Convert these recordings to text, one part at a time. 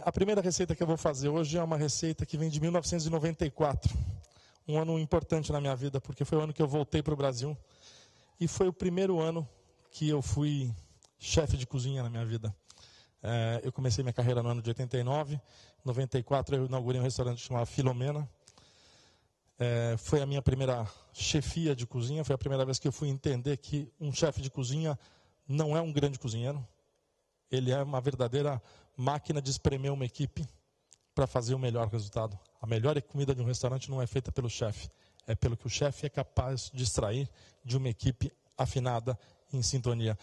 A primeira receita que eu vou fazer hoje é uma receita que vem de 1994. Um ano importante na minha vida, porque foi o ano que eu voltei para o Brasil. E foi o primeiro ano que eu fui chefe de cozinha na minha vida. Eu comecei minha carreira no ano de 89. Em 94 eu inaugurei um restaurante chamado Filomena. Foi a minha primeira chefia de cozinha. Foi a primeira vez que eu fui entender que um chefe de cozinha não é um grande cozinheiro. Ele é uma verdadeira máquina de espremer uma equipe para fazer o melhor resultado. A melhor comida de um restaurante não é feita pelo chefe. É pelo que o chefe é capaz de extrair de uma equipe afinada, em sintonia.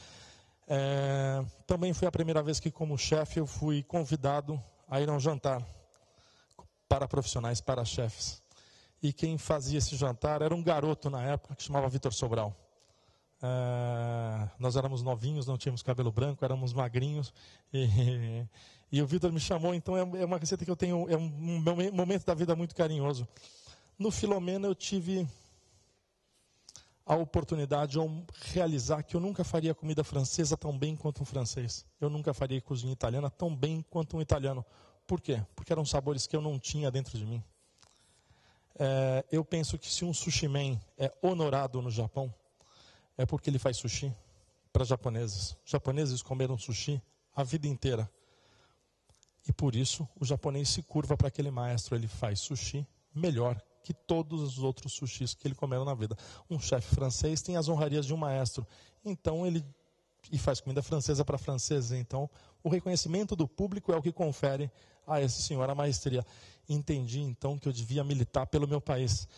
Também foi a primeira vez que, como chefe, eu fui convidado a ir a um jantar para profissionais, para chefes. E quem fazia esse jantar era um garoto na época que chamava Vitor Sobral. Nós éramos novinhos, não tínhamos cabelo branco, éramos magrinhos. E o Vitor me chamou, então é uma receita que eu tenho, é um momento da vida muito carinhoso. No Filomena eu tive a oportunidade de realizar que eu nunca faria comida francesa tão bem quanto um francês. Eu nunca faria cozinha italiana tão bem quanto um italiano. Por quê? Porque eram sabores que eu não tinha dentro de mim. Eu penso que se um sushi man é honorado no Japão, é porque ele faz sushi para japoneses. Os japoneses comeram sushi a vida inteira. E por isso o japonês se curva para aquele maestro. Ele faz sushi melhor que todos os outros sushis que ele comeu na vida. Um chefe francês tem as honrarias de um maestro. Então ele faz comida francesa para franceses. Então o reconhecimento do público é o que confere a esse senhor a maestria. Entendi então que eu devia militar pelo meu país.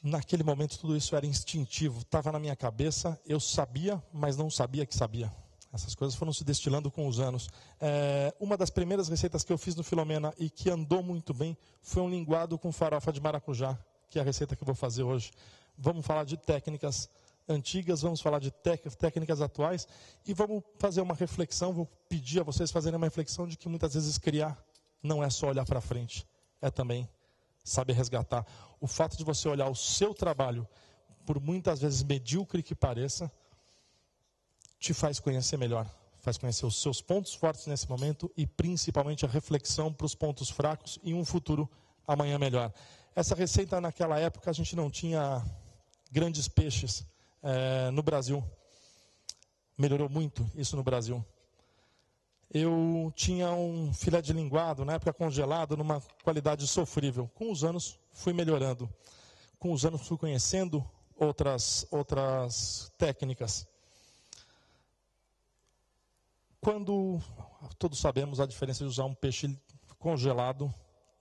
Naquele momento tudo isso era instintivo, estava na minha cabeça, eu sabia, mas não sabia que sabia. Essas coisas foram se destilando com os anos. Uma das primeiras receitas que eu fiz no Filomena e que andou muito bem foi um linguado com farofa de maracujá, que é a receita que eu vou fazer hoje. Vamos falar de técnicas antigas, vamos falar de técnicas atuais e vamos fazer uma reflexão, vou pedir a vocês fazerem uma reflexão de que muitas vezes criar não é só olhar para frente, é também saber resgatar. O fato de você olhar o seu trabalho, por muitas vezes medíocre que pareça, te faz conhecer melhor. Faz conhecer os seus pontos fortes nesse momento e principalmente a reflexão para os pontos fracos e um futuro amanhã melhor. Essa receita naquela época a gente não tinha grandes peixes no Brasil. Melhorou muito isso no Brasil. Eu tinha um filé de linguado, na época congelado, numa qualidade sofrível. Com os anos, fui melhorando. Com os anos, fui conhecendo outras técnicas. Quando, todos sabemos a diferença de usar um peixe congelado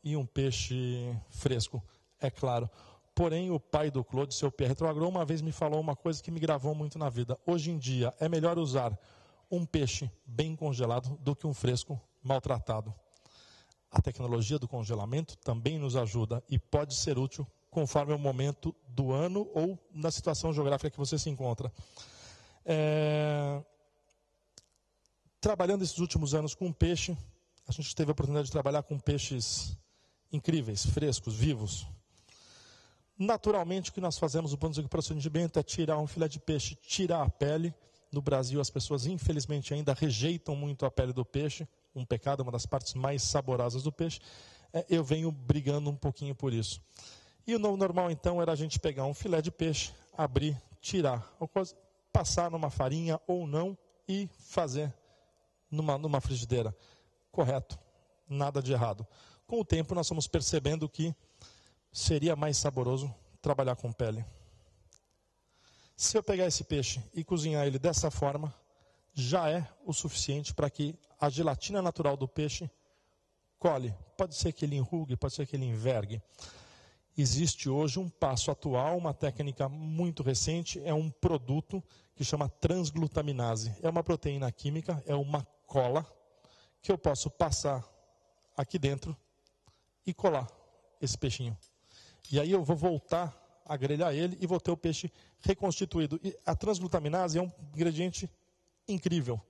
e um peixe fresco, é claro. Porém, o pai do Claude, seu Pierre Troagro, uma vez me falou uma coisa que me gravou muito na vida. Hoje em dia, é melhor usar um peixe bem congelado do que um fresco maltratado. A tecnologia do congelamento também nos ajuda e pode ser útil conforme o momento do ano ou na situação geográfica que você se encontra. Trabalhando esses últimos anos com peixe, a gente teve a oportunidade de trabalhar com peixes incríveis, frescos, vivos. Naturalmente, o que nós fazemos no procedimento é tirar um filé de peixe, tirar a pele. No Brasil, as pessoas, infelizmente, ainda rejeitam muito a pele do peixe. Um pecado, uma das partes mais saborosas do peixe. Eu venho brigando um pouquinho por isso. E o normal, então, era a gente pegar um filé de peixe, abrir, tirar, passar numa farinha ou não e fazer numa frigideira. Correto. Nada de errado. Com o tempo, nós fomos percebendo que seria mais saboroso trabalhar com pele. Se eu pegar esse peixe e cozinhar ele dessa forma, já é o suficiente para que a gelatina natural do peixe cole. Pode ser que ele enrugue, pode ser que ele envergue. Existe hoje um passo atual, uma técnica muito recente, é um produto que chama transglutaminase. É uma proteína química, é uma cola que eu posso passar aqui dentro e colar esse peixinho. E aí eu vou voltar a grelhar ele e vou ter o peixe reconstituído. E a transglutaminase é um ingrediente incrível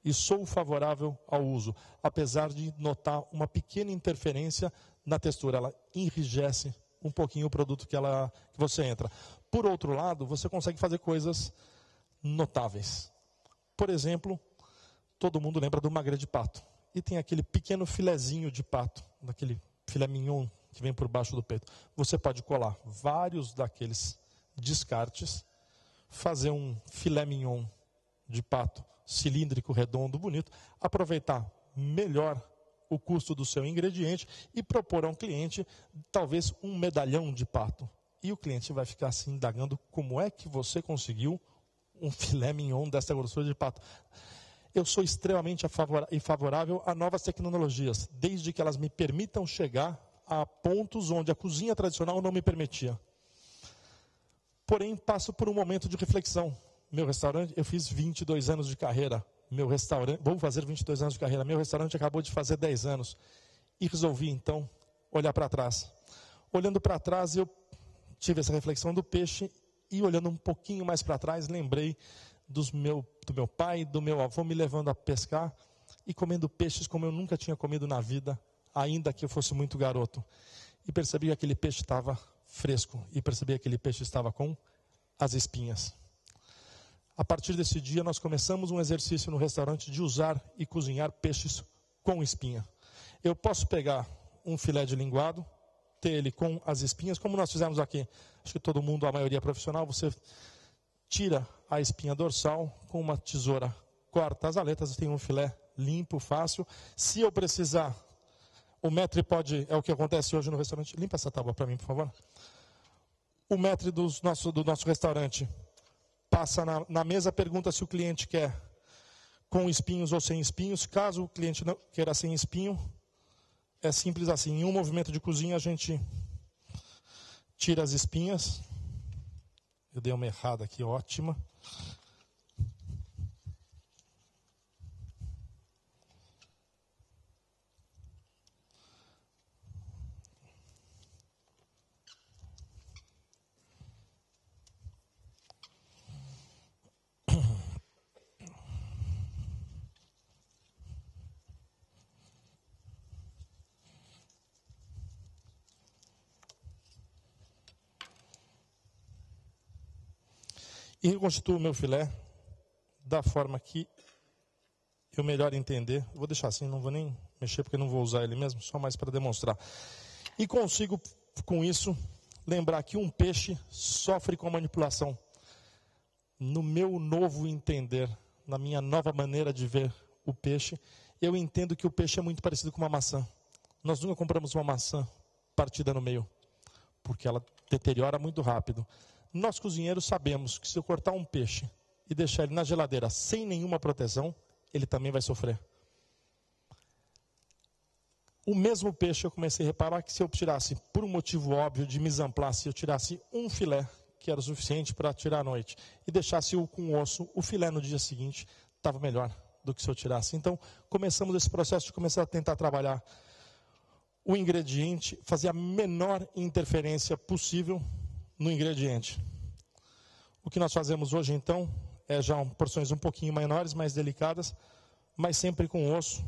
e sou favorável ao uso, apesar de notar uma pequena interferência na textura. Ela enrijece um pouquinho o produto que você entra. Por outro lado, você consegue fazer coisas notáveis. Por exemplo, todo mundo lembra do magret de pato. e tem aquele pequeno filezinho de pato, daquele filé mignon que vem por baixo do peito. Você pode colar vários daqueles descartes, fazer um filé mignon de pato cilíndrico, redondo, bonito, aproveitar melhor o custo do seu ingrediente e propor a um cliente talvez um medalhão de pato. E o cliente vai ficar se indagando como é que você conseguiu um filé mignon dessa grossura de pato. Eu sou extremamente favorável a novas tecnologias, desde que elas me permitam chegar a pontos onde a cozinha tradicional não me permitia. Porém, passo por um momento de reflexão. Meu restaurante, eu fiz 22 anos de carreira. Vou fazer 22 anos de carreira. Meu restaurante acabou de fazer 10 anos. E resolvi, então, olhar para trás. Olhando para trás, eu tive essa reflexão do peixe e, olhando um pouquinho mais para trás, lembrei do meu pai, do meu avô me levando a pescar e comendo peixes como eu nunca tinha comido na vida, ainda que eu fosse muito garoto. E percebi que aquele peixe estava fresco e percebi que aquele peixe estava com as espinhas. A partir desse dia, nós começamos um exercício no restaurante de usar e cozinhar peixes com espinha. Eu posso pegar um filé de linguado, ter ele com as espinhas, como nós fizemos aqui. Acho que todo mundo, a maioria é profissional, você tira a espinha dorsal com uma tesoura, corta as aletas, tem um filé limpo, fácil. Se eu precisar, o maître pode, é o que acontece hoje no restaurante. Limpa essa tábua para mim, por favor. O maître do nosso restaurante passa na mesa, pergunta se o cliente quer com espinhos ou sem espinhos. Caso o cliente não queira sem espinho, é simples assim. Em um movimento de cozinha, a gente tira as espinhas. Eu dei uma errada aqui, ótima. E reconstituo o meu filé da forma que eu melhor entender. Vou deixar assim, não vou nem mexer porque não vou usar ele mesmo, só mais para demonstrar. E consigo, com isso, lembrar que um peixe sofre com a manipulação. No meu novo entender, na minha nova maneira de ver o peixe, eu entendo que o peixe é muito parecido com uma maçã. Nós nunca compramos uma maçã partida no meio, porque ela deteriora muito rápido. Nós cozinheiros sabemos que se eu cortar um peixe e deixar ele na geladeira sem nenhuma proteção, ele também vai sofrer. O mesmo peixe eu comecei a reparar que se eu tirasse, por um motivo óbvio de mise en place, se eu tirasse um filé, que era o suficiente para tirar à noite, e deixasse-o com osso, o filé no dia seguinte estava melhor do que se eu tirasse. Então, começamos esse processo de começar a tentar trabalhar o ingrediente, fazer a menor interferência possível no ingrediente. O que nós fazemos hoje, então, é já porções um pouquinho menores, mais delicadas, mas sempre com osso.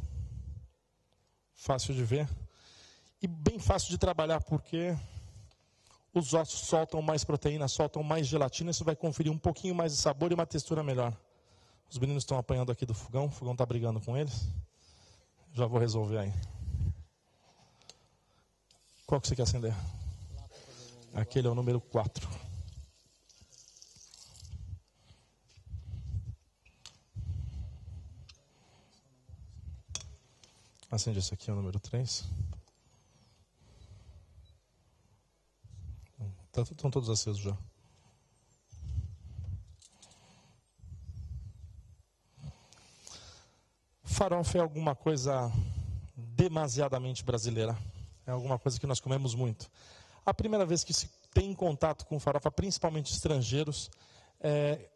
Fácil de ver. E bem fácil de trabalhar, porque os ossos soltam mais proteína, soltam mais gelatina, isso vai conferir um pouquinho mais de sabor e uma textura melhor. Os meninos estão apanhando aqui do fogão, o fogão está brigando com eles. Já vou resolver aí. Qual que você quer acender? Aquele é o número 4. Acende esse aqui, é o número 3. Estão todos acesos já. Farofa é alguma coisa demasiadamente brasileira. É alguma coisa que nós comemos muito. A primeira vez que se tem contato com farofa, principalmente estrangeiros, é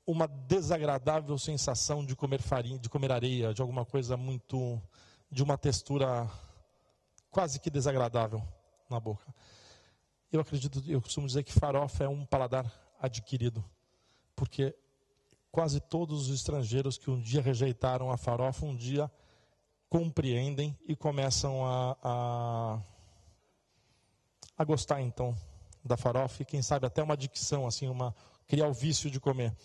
uma desagradável sensação de comer farinha, de comer areia, de alguma coisa muito, de uma textura quase que desagradável na boca. Eu costumo dizer que farofa é um paladar adquirido, porque quase todos os estrangeiros que um dia rejeitaram a farofa, um dia compreendem e começam a gostar então da farofa e quem sabe até uma adicção, assim, criar o vício de comer.